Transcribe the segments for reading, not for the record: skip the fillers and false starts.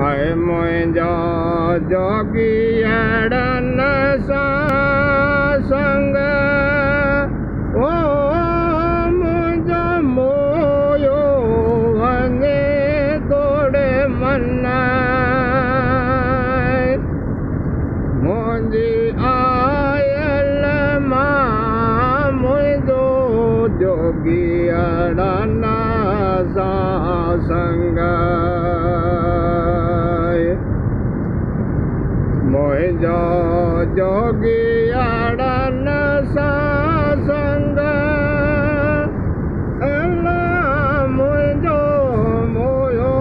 हाय मुंहिंजा जोगियड़न सां संग ओ मुंहिंजो मोयो वञे तोड़े मन मुंहिंजी आयल मां मुंहिंजो जोगियड़न सां संग मुंहिंजो जोगियड़न सां संग मुंहिंजो मोयो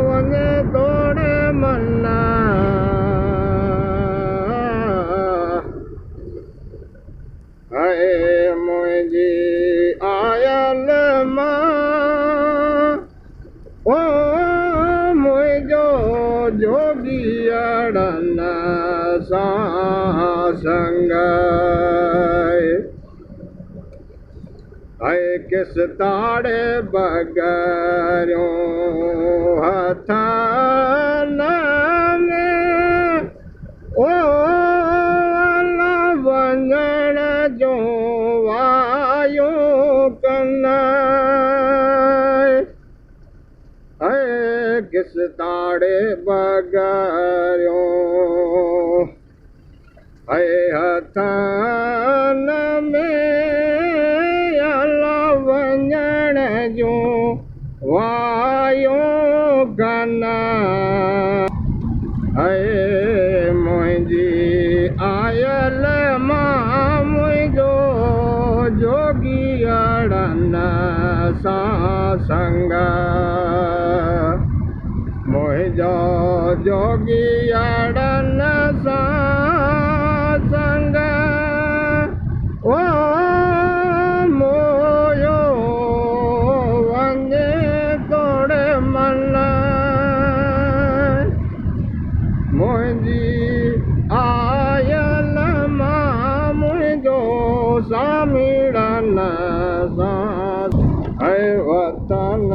वञे तोड़े मन हाय मुंहिंजी आयल मां ओ मुंहिंजो जोगियड़न सां संग हाय किस ताड़े बगरियों हथन में ओ वञण जो वायो कन हाय किस ताड़े बगरियों हाय हथन में वञण जो वायो कन हाय मुंहिंजी आयल मां मुंहिंजो जोगियड़न सां संग मुंहिंजो जोगियड़न सां संग ओ मोयो वञे तोड़े मन मुंहिंजी आयल मां मुंहिंजो सामीड़न सां है वतन